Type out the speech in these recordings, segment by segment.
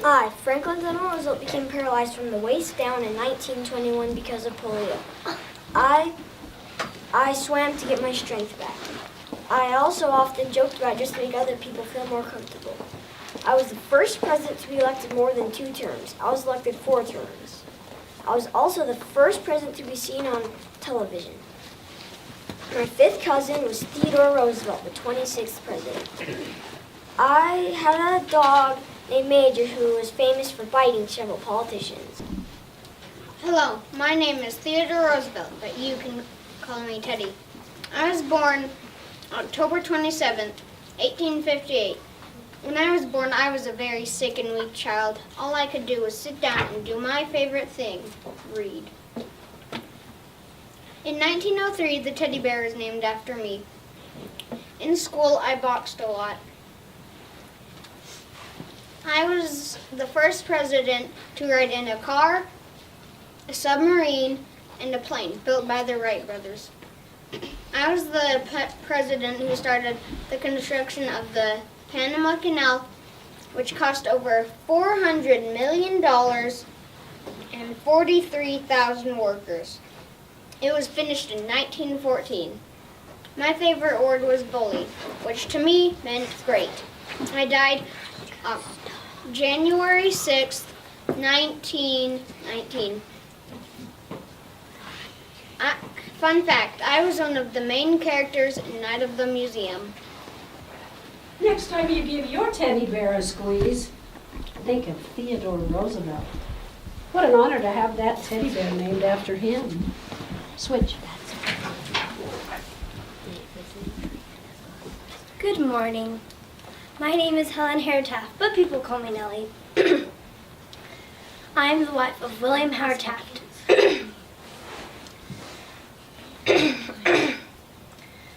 Hi, Franklin Delano Roosevelt became paralyzed from the waist down in 1921 because of polio. I swam to get my strength back. I also often joked about just to make other people feel more comfortable. I was the first president to be elected more than 2 terms. I was elected 4 terms. I was also the first president to be seen on television. My 5th cousin was Theodore Roosevelt, the 26th president. I had a dog named Major who was famous for biting several politicians. Hello, my name is Theodore Roosevelt, but you can call me Teddy. I was born October 27th, 1858. When I was born, I was a very sick and weak child. All I could do was sit down and do my favorite thing, read. In 1903, the teddy bear is named after me. In school, I boxed a lot. I was the first president to ride in a car, a submarine, and a plane built by the Wright brothers. I was the president who started the construction of the Panama Canal, which cost over $400 million and 43,000 workers. It was finished in 1914. My favorite word was bully, which to me meant great. I died January 6th, 1919. Fun fact, I was one of the main characters in Night of the Museum. Next time you give your teddy bear a squeeze, think of Theodore Roosevelt. What an honor to have that teddy bear named after him. Switch. Good morning. My name is Helen Taft, but people call me Nellie. I am the wife of William Howard Taft.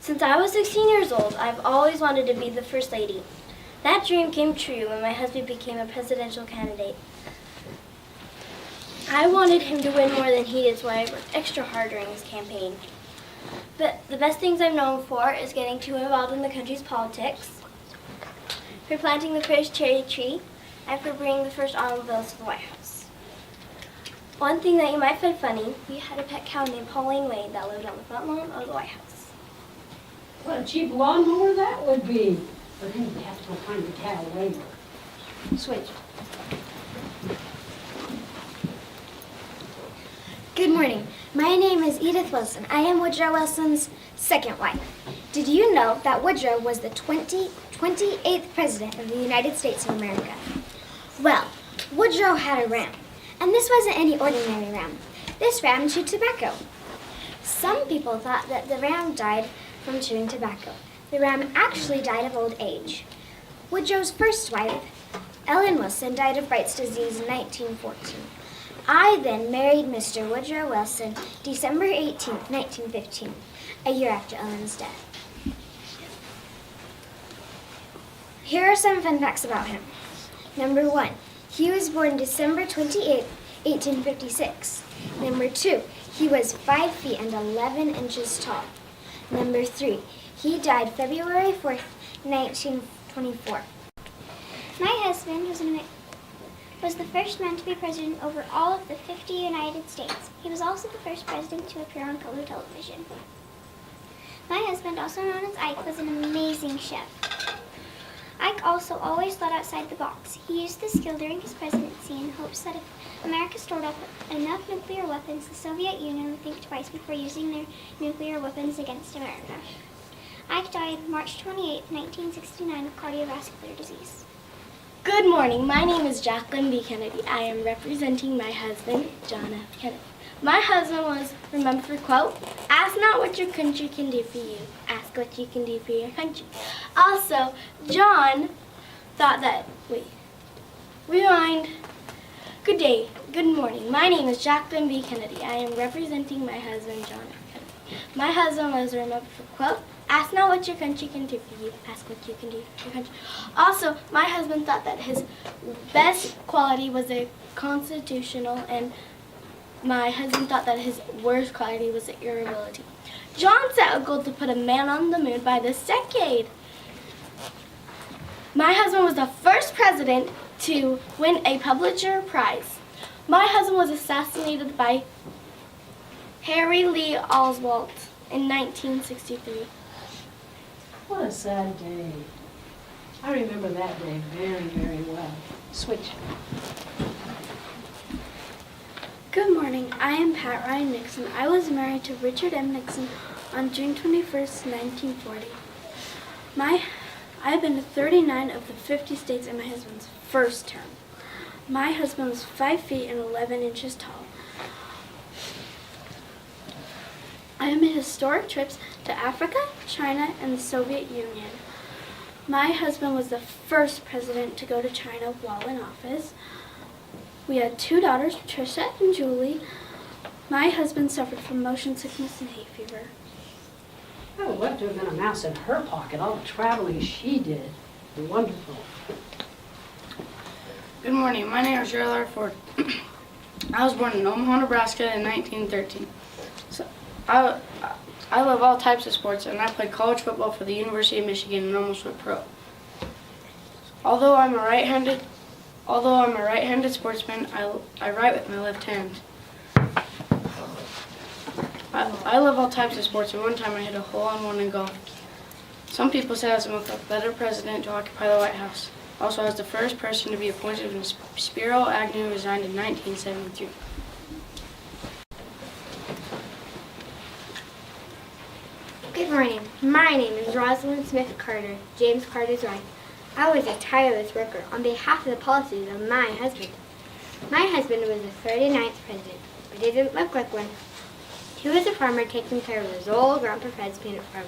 Since I was 16 years old, I've always wanted to be the First Lady. That dream came true when my husband became a presidential candidate. I wanted him to win more than he did, so I worked extra hard during his campaign. But the best things I'm known for is getting too involved in the country's politics, for planting the first cherry tree, and for bringing the first automobiles to the White House. One thing that you might find funny, we had a pet cow named Pauline Wade that lived on the front lawn of the White House. What a cheap lawnmower that would be. But then you'd have to go find the cow later. Switch. Good morning. My name is Edith Wilson. I am Woodrow Wilson's second wife. Did you know that Woodrow was the 28th president of the United States of America? Well, Woodrow had a ram, and this wasn't any ordinary ram. This ram chewed tobacco. Some people thought that the ram died from chewing tobacco. The ram actually died of old age. Woodrow's first wife, Ellen Wilson, died of Bright's disease in 1914. I then married Mr. Woodrow Wilson December 18, 1915, a year after Ellen's death. Here are some fun facts about him. Number 1, he was born December 28, 1856. Number 2, he was 5 feet and 11 inches tall. Number 3, he died February 4th, 1924. My husband was the first man to be president over all of the 50 United States. He was also the first president to appear on color television. My husband, also known as Ike, was an amazing chef. Ike also always thought outside the box. He used this skill during his presidency in hopes that if America stored up enough nuclear weapons, the Soviet Union would think twice before using their nuclear weapons against America. Ike died March 28, 1969 of cardiovascular disease. Good morning. My name is Jacqueline B. Kennedy. I am representing my husband, John F. Kennedy. My husband was remembered for, quote, ask not what your country can do for you, ask what you can do for your country. Also, John thought that, rewind. Good day, good morning. My name is Jacqueline B. Kennedy. I am representing my husband, John F. Kennedy. My husband was remembered for, quote, ask not what your country can do for you, ask what you can do for your country. Also, my husband thought that his best quality was a constitutional, and my husband thought that his worst quality was the irritability. John set a goal to put a man on the moon by this decade. My husband was the first president to win a Pulitzer Prize. My husband was assassinated by Harry Lee Oswald in 1963. What a sad day. I remember that day very, very well. Switch. Good morning. I am Pat Ryan Nixon. I was married to Richard M. Nixon on June 21st, 1940. I've been to 39 of the 50 states in my husband's first term. My husband was 5 feet and 11 inches tall. I have made historic trips to Africa, China, and the Soviet Union. My husband was the first president to go to China while in office. We had 2 daughters, Tricia and Julie. My husband suffered from motion sickness and hay fever. I would love to have been a mouse in her pocket, all the traveling she did. Wonderful. Good morning. My name is Gerald R. Ford. I was born in Omaha, Nebraska in 1913. So I love all types of sports, and I played college football for the University of Michigan and almost went pro. Although I'm a right-handed sportsman, I write with my left hand. I love all types of sports, and one time I hit a hole-in-one in golf. Some people say I was the most better president to occupy the White House. Also, I was the first person to be appointed when Spiro Agnew resigned in 1973. Good morning. My name is Rosalind Smith Carter, James Carter's wife. I was a tireless worker on behalf of the policies of my husband. My husband was the 39th president, but he didn't look like one. He was a farmer taking care of his old Grandpa Fred's peanut farm.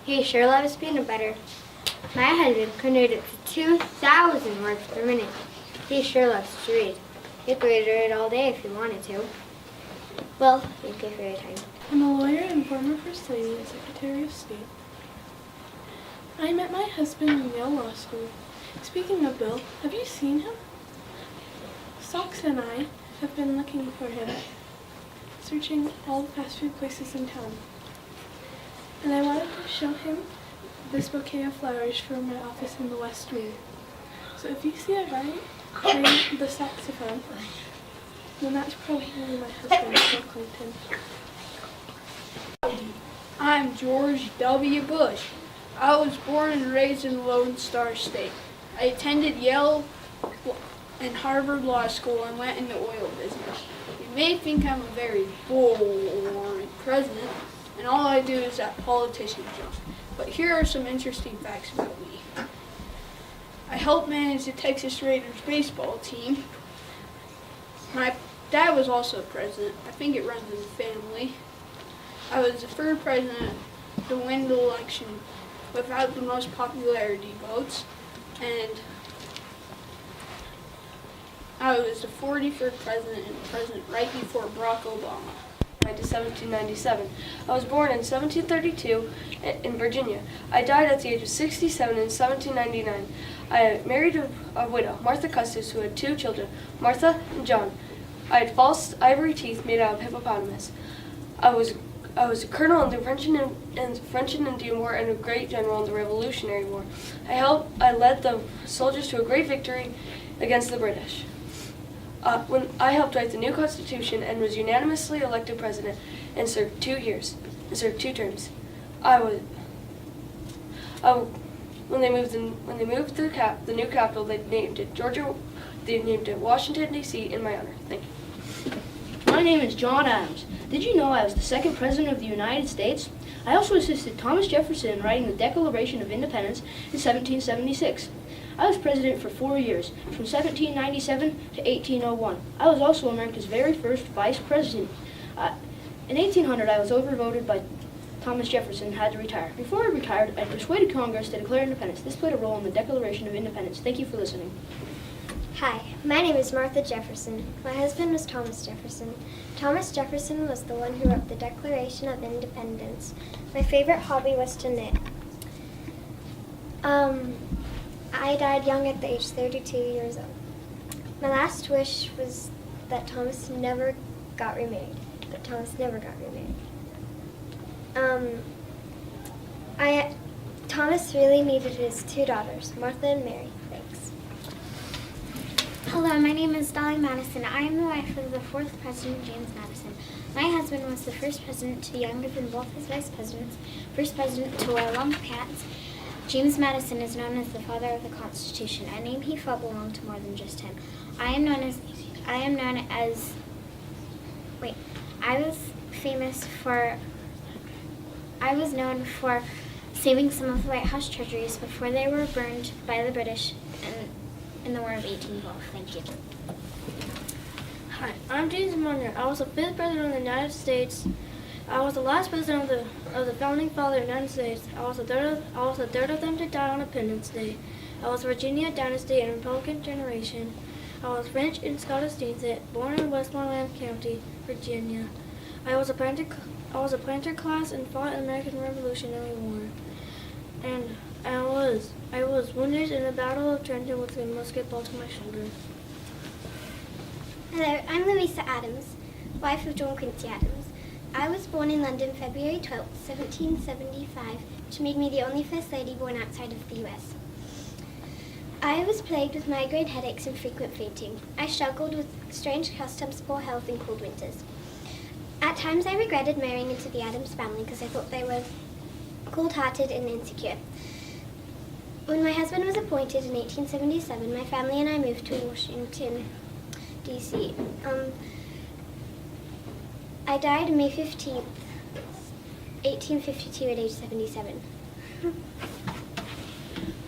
He sure loves peanut butter. My husband could read up to 2,000 words per minute. He sure loves to read. He could read all day if he wanted to. Well, thank you for your time. I'm a lawyer and former First Lady and Secretary of State. I met my husband in Yale Law School. Speaking of Bill, have you seen him? Socks and I have been looking for him, searching all the fast food places in town. And I wanted to show him this bouquet of flowers from my office in the West Wing. So if you see a guy playing the saxophone, then that's probably my husband, Bill Clinton. I'm George W. Bush. I was born and raised in the Lone Star State. I attended Yale and Harvard Law School and went in the oil business. You may think I'm a very boring president, and all I do is that politician junk. But here are some interesting facts about me. I helped manage the Texas Raiders baseball team. My dad was also president. I think it runs in the family. I was the first president to win the election without the most popularity votes, and I was the 41st president and president right before Barack Obama. To 1797. I was born in 1732 in Virginia. I died at the age of 67 in 1799. I married a widow, Martha Custis, who had 2 children, Martha and John. I had false ivory teeth made out of hippopotamus. I was a colonel in the French and Indian War and a great general in the Revolutionary War. I led the soldiers to a great victory against the British. When I helped write the new Constitution and was unanimously elected president and served 2 terms. When they moved the new capital, they named it Washington D.C. in my honor. Thank you. My name is John Adams. Did you know I was the 2nd President of the United States? I also assisted Thomas Jefferson in writing the Declaration of Independence in 1776. I was president for 4 years, from 1797 to 1801. I was also America's very first vice president. In 1800, I was overvoted by Thomas Jefferson and had to retire. Before I retired, I persuaded Congress to declare independence. This played a role in the Declaration of Independence. Thank you for listening. Hi, my name is Martha Jefferson. My husband was Thomas Jefferson. Thomas Jefferson was the one who wrote the Declaration of Independence. My favorite hobby was to knit. I died young at the age 32 years old. My last wish was that Thomas never got remarried, but Thomas never got remarried. Thomas really needed his 2 daughters, Martha and Mary. Thanks. Hello, my name is Dolly Madison. I am the wife of the fourth president, James Madison. My husband was the first president to be younger than both his vice presidents, first president to wear long pants. James Madison is known as the father of the Constitution, a name he felt belonged to more than just him. I was known for saving some of the White House treasuries before they were burned by the British in the War of 1812. Thank you. Hi, I'm James Monroe. I was the fifth president of the United States. I was the last president of the founding father of the United States. I was the third of them to die on Independence Day. I was Virginia Dynasty and Republican generation. I was French and Scottish descent, born in Westmoreland County, Virginia. I was a planter class and fought in the American Revolutionary War. And I was wounded in the Battle of Trenton with a musket ball to my shoulder. Hello, I'm Louisa Adams, wife of John Quincy Adams. I was born in London February 12, 1775, which made me the only First Lady born outside of the US. I was plagued with migraine headaches and frequent fainting. I struggled with strange customs, poor health, and cold winters. At times I regretted marrying into the Adams family because I thought they were cold-hearted and insecure. When my husband was appointed in 1877, my family and I moved to Washington, D.C. I died May 15th, 1852 at age 77.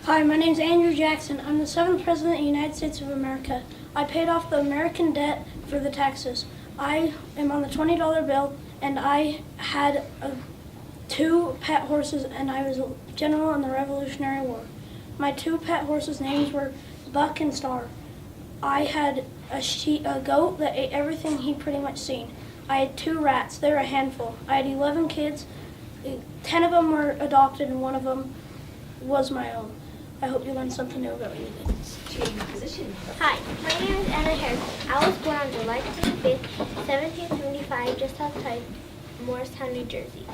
Hi, my name is Andrew Jackson. I'm the 7th President of the United States of America. I paid off the American debt for the taxes. I am on the $20 bill, and I had 2 pet horses, and I was a general in the Revolutionary War. My 2 pet horses' names were Buck and Star. I had a goat that ate everything he pretty much seen. I had 2 rats. They were a handful. I had 11 kids. 10 of them were adopted, and 1 of them was my own. I hope you learned something new about me today. Change position. Hi, my name is Anna Harris. I was born on July 25th, 1775, just outside Morristown, New Jersey,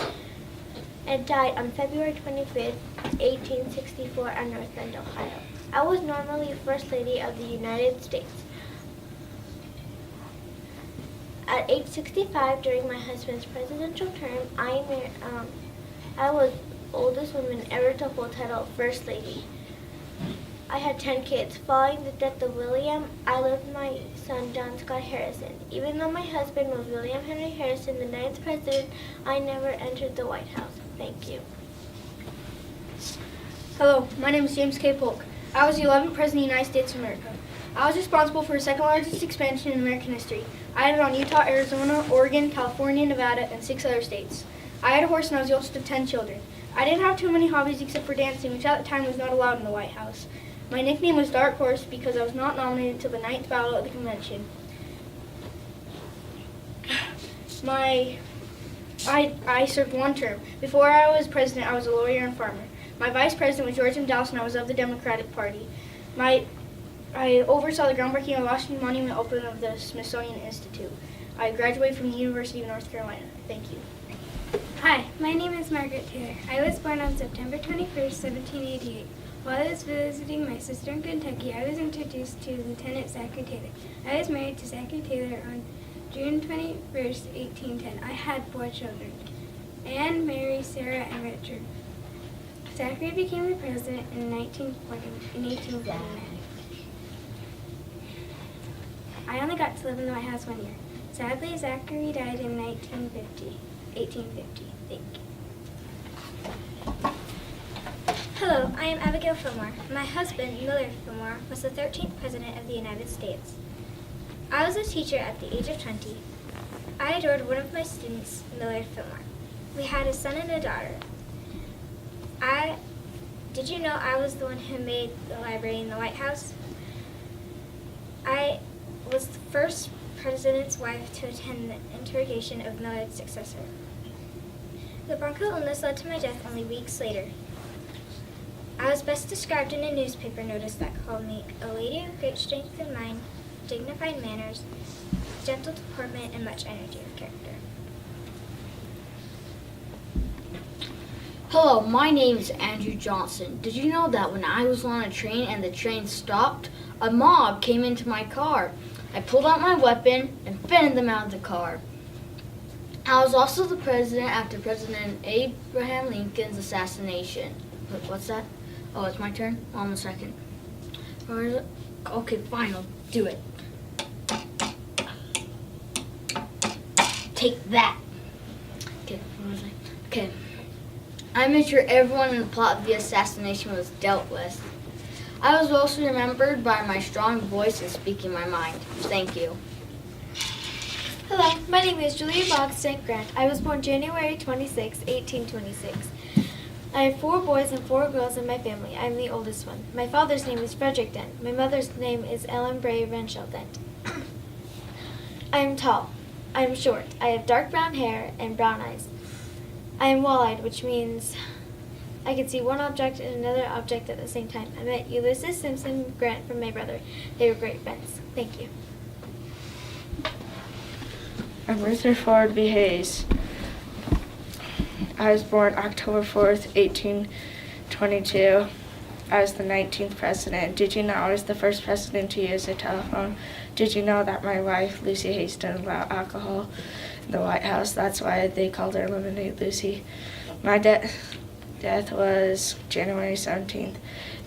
and died on February 25th, 1864 at North Bend, Ohio. I was normally First Lady of the United States. At age 65, during my husband's presidential term, I was oldest woman ever to hold title First Lady. I had 10 kids. Following the death of William, I loved my son John Scott Harrison. Even though my husband was William Henry Harrison, the 9th president, I never entered the White House. Thank you. Hello, my name is James K. Polk. I was the 11th President of the United States of America. I was responsible for the second largest expansion in American history. I had it on Utah, Arizona, Oregon, California, Nevada, and 6 other states. I had a horse and I was the oldest of 10 children. I didn't have too many hobbies except for dancing, which at the time was not allowed in the White House. My nickname was Dark Horse because I was not nominated until the 9th ballot of the convention. I served 1 term. Before I was president, I was a lawyer and farmer. My vice president was George M. Dallas, and I was of the Democratic Party. I oversaw the groundbreaking of the Washington Monument opening of the Smithsonian Institute. I graduated from the University of North Carolina. Thank you. Hi, my name is Margaret Taylor. I was born on September 21st, 1788. While I was visiting my sister in Kentucky, I was introduced to Lieutenant Zachary Taylor. I was married to Zachary Taylor on June 21st, 1810. I had 4 children, Anne, Mary, Sarah, and Richard. Zachary became the president in 1849. I only got to live in the White House 1 year. Sadly, Zachary died in 1850. Thank you. Hello, I am Abigail Fillmore. My husband, Millard Fillmore, was the 13th President of the United States. I was a teacher at the age of 20. I adored one of my students, Millard Fillmore. We had a son and a daughter. Did you know I was the one who made the library in the White House? I was the first president's wife to attend the interrogation of Millard's successor. The bronchial illness led to my death only weeks later. I was best described in a newspaper notice that called me a lady of great strength of mind, dignified manners, gentle deportment, and much energy of character. Hello, my name is Andrew Johnson. Did you know that when I was on a train and the train stopped, a mob came into my car? I pulled out my weapon and fended them out of the car. I was also the president after President Abraham Lincoln's assassination. What's that? Oh, it's my turn? Hold on a second. Where is it? Okay, fine, I'll do it. Take that. Okay, what was I? Okay. I made sure everyone in the plot of the assassination was dealt with. I was also remembered by my strong voice and speaking my mind. Thank you. Hello, my name is Julia Bogstack Grant. I was born January 26, 1826. I have 4 boys and 4 girls in my family. I'm the oldest one. My father's name is Frederick Dent. My mother's name is Ellen Bray Renshaw Dent. I am tall. I am short. I have dark brown hair and brown eyes. I am wall-eyed, which means I can see one object and another object at the same time. I met Ulysses Simpson Grant from my brother. They were great friends. Thank you. I'm Rutherford B. Hayes. I was born October 4th, 1822. I was the 19th president. Did you know I was the first president to use a telephone? Did you know that my wife, Lucy Hayes, didn't allow alcohol in the White House? That's why they called her Lemonade Lucy. My death was January 17th,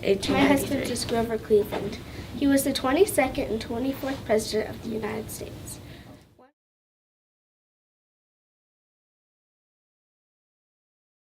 1893. My husband is Grover Cleveland. He was the 22nd and 24th President of the United States.